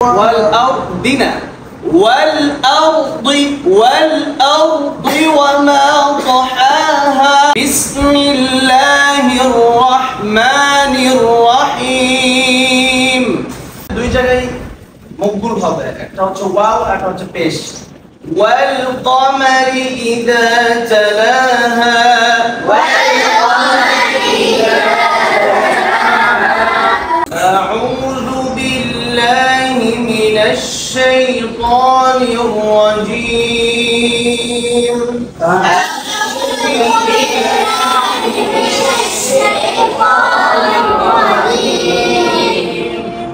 والأرضنا والأرض وما طحاها بسم الله الرحمن الرحيم দুই জায়গায় মকবুল হবে একটা হচ্ছে ওয়াও আর একটা হচ্ছে পেশ والقمر إذا تلاها أعوذ بالله من الشيطان الرجيم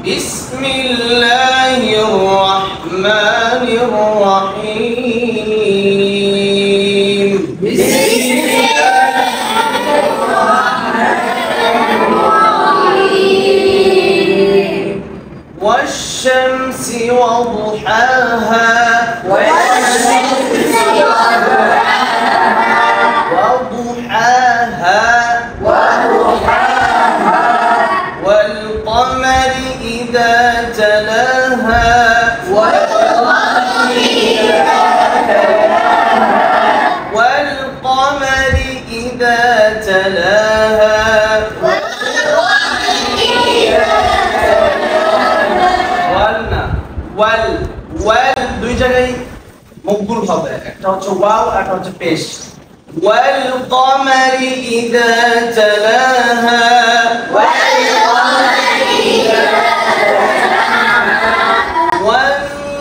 بسم الله الرحمن الرحيم والشمس وضحاها والقمر إذا تلاها والقمر إذا تلاها দুই জায়গায় মকবুল হবে একটা হচ্ছে ওয়াও আর একটা হচ্ছে পেশ والقمر إذا تلاها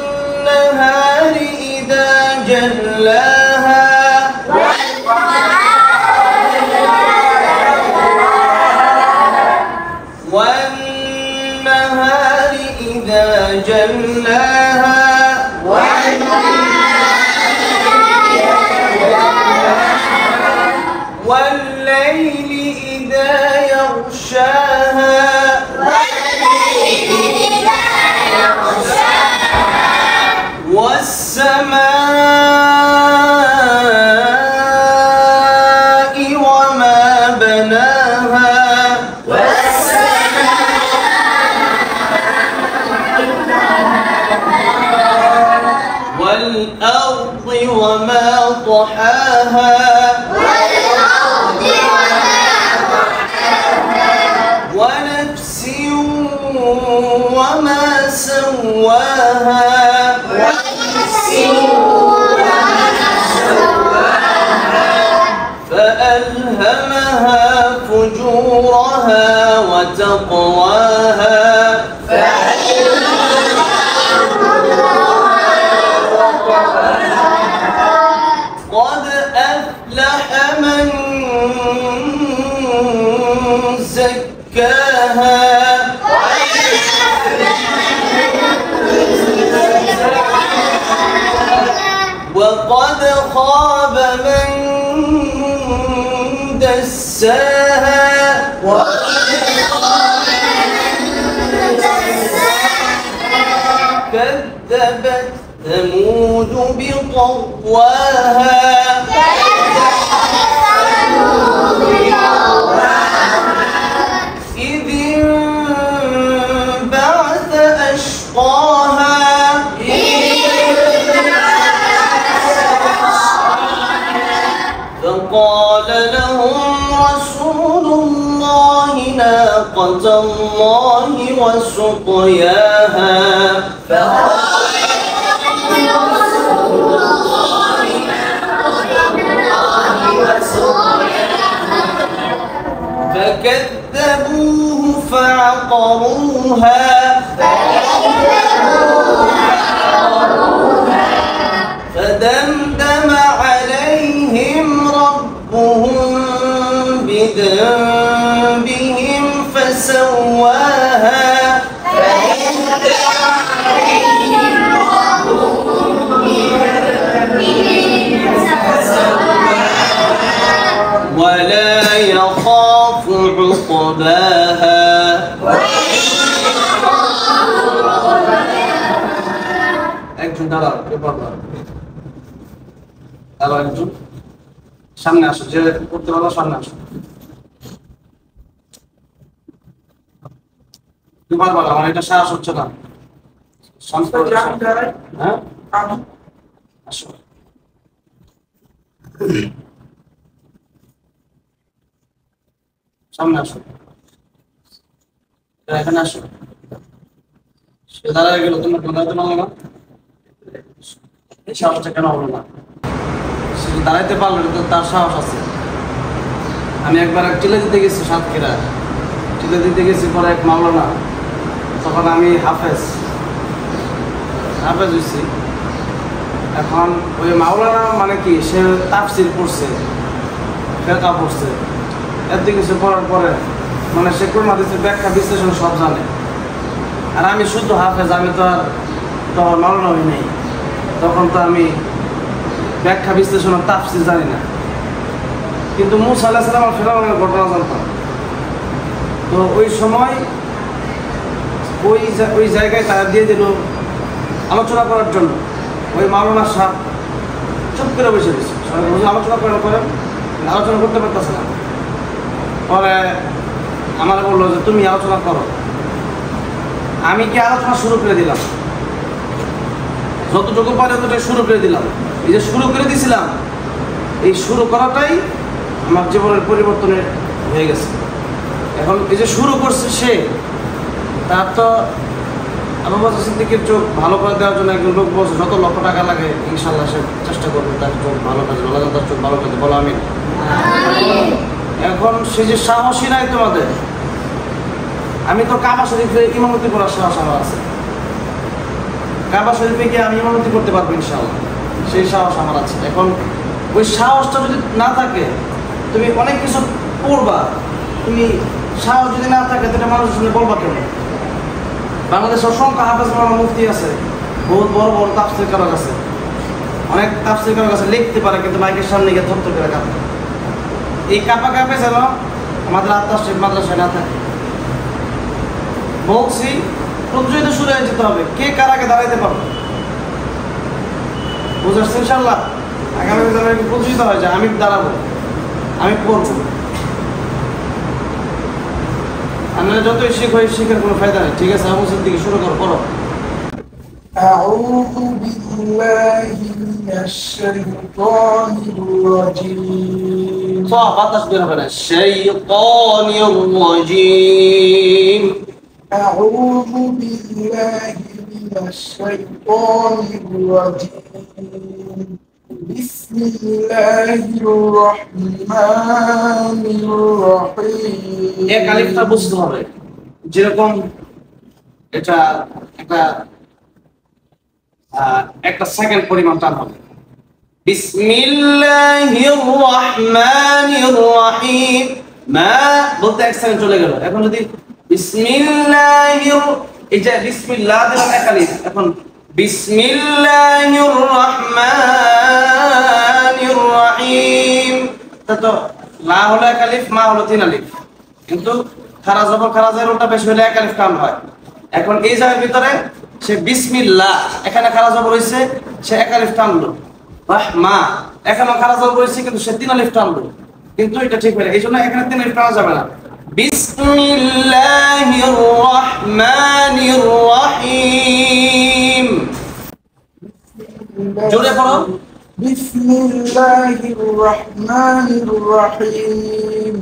والنهار إذا جلاها والنهار إذا جلاها والليل إذا يغشاها والسماء وما بناها والأرض وما طحاها ونفس وما سواها فألهمها فجورها وتقواها قد أفلح من زكاها وقد خاب من دساها كذبت ثمود بطغواها إذ انبعث أشقاها فقال لهم رسول الله ناقة الله وسقياها فكذبوه فعقروها فدمدم عليهم ربهم بذنبهم فسواها ولا يخاف عقباها একজন দাঁড়াও দাঁড়াও একজন সামনে আসো যে করতে পারো সামনে আসো দুবার বলা আমার এটা শ্বাস হচ্ছে না হ্যাঁ আসো সামনে আসো এখানে আসো সে দাঁড়ায় গেল তোমার দাঁড়াতে পারলো না এই সাহসটা কেন হলো না সে দাঁড়াইতে পারলো না তো তার সাহস আছে আমি একবার এক টিলে দিতে গেছি সাতক্ষীরা টিলে দিতে গেছি পরে এক মাওলানা তখন আমি হাফেজ হয়েছি এখন ওই মাওলানা মানে কি সে তাফসির পড়ছে ফেকা পড়ছে এত কিছু পড়ার পরে মানে সে কোন হাদিসের ব্যাখ্যা বিশ্লেষণ সব জানে আর আমি শুধু হাফেজ আমি তো আর তখন মাওলানা হই নেই তখন তো আমি ব্যাখ্যা বিশ্লেষণ আর তাফসির জানি না কিন্তু মুসা আলাইহিস সালাম আর ফিরআউনের ঘটনা জানতাম তো ওই সময় ওই জায়গায় তারা দিয়ে দিল আলোচনা করার জন্য ওই মাওলানা সাহেব চুপ করে বসে দিচ্ছে আলোচনা করেন আলোচনা করতে পারতেছে না পরে আমার বললো যে তুমি আলোচনা করো আমি কি আলোচনা শুরু করে দিলাম যতটুকু পারে ততটাই শুরু করে দিলাম এই যে শুরু করে দিয়েছিলাম এই শুরু করাটাই আমার জীবনের পরিবর্তনের হয়ে গেছে এখন এই যে শুরু করছে সে তার তো আবু বকর সিদ্দিকের চোখ ভালো করে দেওয়ার জন্য একজন লোক বলছে যত লক্ষ টাকা লাগে ইনশাল্লাহ সে চেষ্টা করবে তার চোখ ভালো কাজে আল্লাহ তার চোখ ভালো কাজে বলো আমি এখন সে যে সাহসী নাই তোমাদের আমি তো কাবা শরীফে ইমামতি করার সাহস আমার আছে কাবা শরীফে গিয়ে আমি ইমামতি করতে পারবো ইনশাল্লাহ সেই সাহস আমার আছে এখন ওই সাহসটা যদি না থাকে তুমি অনেক কিছু পড়বা তুমি সাহস যদি না থাকে তাহলে মানুষের সঙ্গে বলবা কেন বাংলাদেশে অসংখ্য হাফেজ মাওলানা মুফতি আছে বহুত বড় বড় তাফসীর কারক আছে অনেক তাফসীর কারক আছে লিখতে পারে কিন্তু মাইকের সামনে গিয়ে থরথর করে কাঁপে এই কাঁপা যেন আমাদের আত্মাশ্রিক মাদ্রাসায় না থাকে বলছি প্রতিযোগিতা শুরু হয়ে যেতে হবে কে কার আগে দাঁড়াইতে পারবে বুঝাচ্ছি ইনশাল্লাহ আগামী প্রতিযোগিতা হয়ে যায় আমি দাঁড়াবো আমি পড়বো আমরা যতই শিখার কোনো ফায়দা নেই ঠিক আছে আবু সিদ্দিক শুরু করো أعوذ بالله من الشيطان الرجيم الشيطان الرجيم أعوذ بالله من الشيطان الرجيم بسم الله الرحمن الرحيم এক আলিফটা বুঝতে হবে যেরকম এটা একটা সেকেন্ড পরিমাণ টান হবে বিসমিল্লাহির রহমানির রহিম মা বলতে এক সেকেন্ড চলে গেল এখন যদি বিসমিল্লাহির এই যে বিসমিল্লাহ দিলাম এক আলিফ এখন বিসমিল্লাহির রহমানির রহিম তো লা হলো এক আলিফ মা হলো তিন আলিফ কিন্তু খারা জবর খারা জের ওটা বেশি হলে এক আলিফ টান হয় এখন এই জায়গার ভিতরে সে বিসমিল্লাহ এখানে খারা জবর হইছে সে এক আলিফ টানলো রাহমা এখানে খারা জবর হইছে কিন্তু সে তিন আলিফ টানলো কিন্তু এটা ঠিক হয় এইজন্য এখানে তিন আলিফ টানা যাবে না বিসমিল্লাহির রহমানির রহিম জোরে পড়ো বিসমিল্লাহির রহমানির রহিম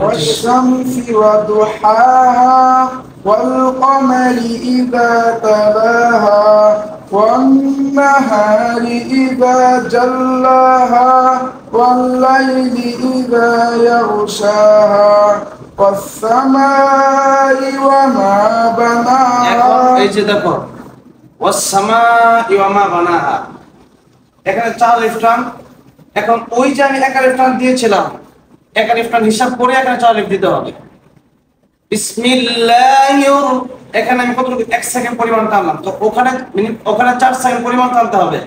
والشمس وضحاها والقمر إذا تلاها والنهار إذا جلاها والليل إذا يغشاها والسماء وما بناها এই যে দেখো والسماء وما بناها এখানে চার আলিফ টান এখন ওই যে আমি এক আলিফ টান দিয়েছিলাম এক আলিফ টান হিসাব করে এখানে চার আলিফ দিতে হবে বিসমিল্লাহির এখানে আমি কতটুকু 1 সেকেন্ড পরিমাণ টানলাম তো ওখানে 4 সেকেন্ড পরিমাণ টানতে হবে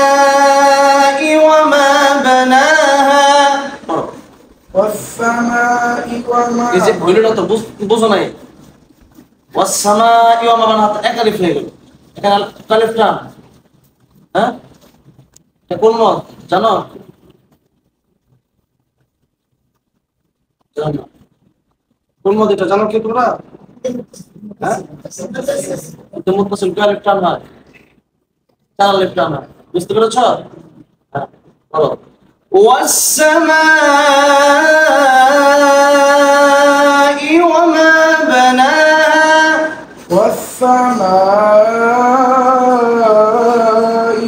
ওয়াস-সামাই ওয়া মা বানাহা ওয়াস-সামাই ওয়া মা এই যে ভুলটা তো বুঝো নাই ওয়াস-সামাই ওয়া মা বানাহা এক আলিফ হয়ে গেল এখানে আলিফ টান হ্যাঁ এটা কোন মত জানো কোন মত এটা জানো কি তোমরা হ্যাঁ তো মুত্তাসিল কয় আলিফ টান হয়? 4 আলিফ টান হয়। বুঝতে পেরেছো? হ্যাঁ বলো। والسماء وما بناها والسماء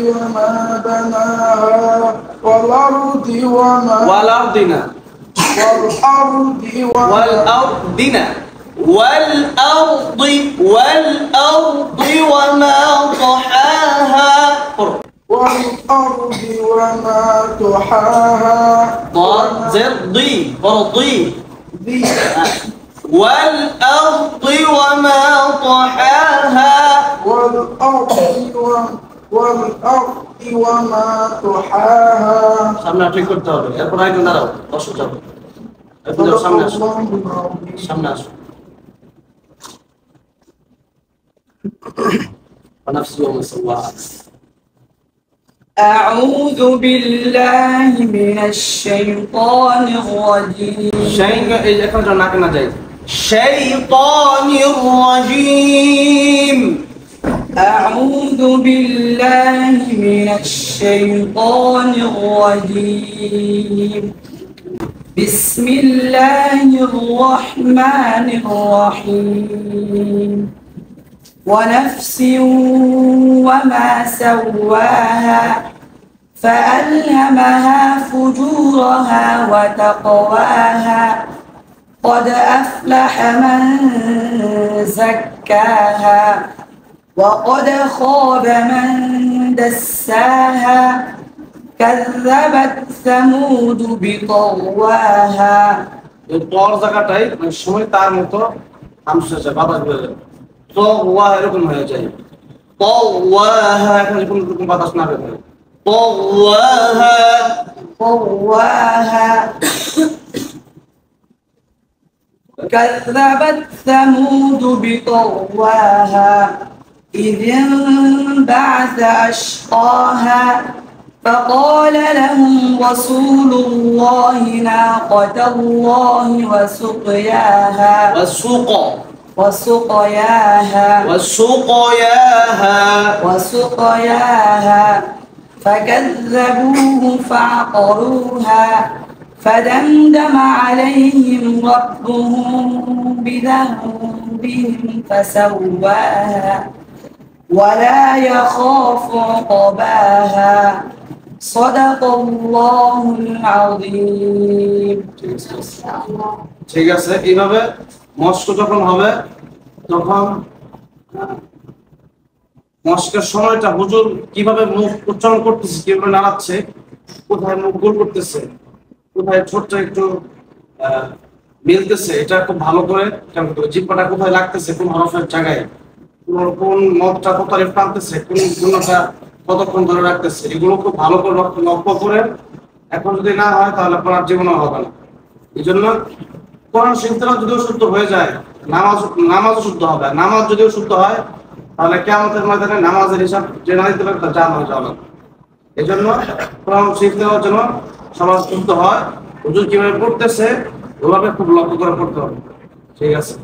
وما بناها والأرض وما والأرضنا والأرض وما والأرضنا والأرض وما طحاها والأرض وما طحاها زر ضي برضي ذي والأرض وما طحاها والأرض وما طحاها সামনে ঠিক করতে হবে এরপর আগে দাঁড়াও বসো যাও এরপর যাও সামনে আসো সামনে আসো ونفس يوم السواعات أعوذ بالله من الشيطان الرجيم এখন যাও নাকে না যাই الشيطان الرجيم أعوذ بالله من الشيطان الرجيم بسم الله الرحمن الرحيم ونفس وما سواها فألهمها فجورها وتقواها قد أفلح من زكاها وقد خاب من دساها كذبت ثمود بطغواها তোর জায়গাটাই সময় তার মতো হামসা আছে বাতাস বের হয় তো ওয়া এরকম হয়ে যায় তো ওয়াহা এখন কোন রকম বাতাস না বের হয় তো ওয়াহা طواها كذبت ثمود بطغواها إذ انبعث أشقاها فقال لهم رسول الله ناقة الله وسقياها وسقياها فكذبوه فعقروها فدمدم عليهم ربهم بذنبهم فسواها ولا يخاف عقباها صدق الله العظيم ঠিক আছে এইভাবে মস্ক যখন হবে তখন মস্কের সময়টা হুজুর কিভাবে মুখ উচ্চারণ করতেছে কিভাবে নাড়াচ্ছে কোথায় মুখ গোল করতেছে কোথায় ছোট্ট একটু মিলতেছে এটা খুব ভালো করে জিহ্বাটা কোথায় লাগতেছে কোন হরফের জায়গায় কোন মতটা কত আলিফ টানতেছে কোন গুণটা কতক্ষণ ধরে রাখতেছে এগুলো খুব ভালো করে লক্ষ্য করে এখন যদি না হয় তাহলে পড়ার জীবনও হবে না এই জন্য কোরআন শিখতে যদিও শুদ্ধ হয়ে যায় নামাজও শুদ্ধ হবে নামাজ যদিও শুদ্ধ হয় তাহলে কিয়ামতের ময়দানে নামাজের হিসাব যে না দিতে পারে তার জান হয়ে যাবে এই জন্য কোরআন শিখতে হওয়ার জন্য সমাজ শুদ্ধ হয় হুজুর কিভাবে পড়তেছে ওভাবে খুব লক্ষ্য করে পড়তে হবে ঠিক আছে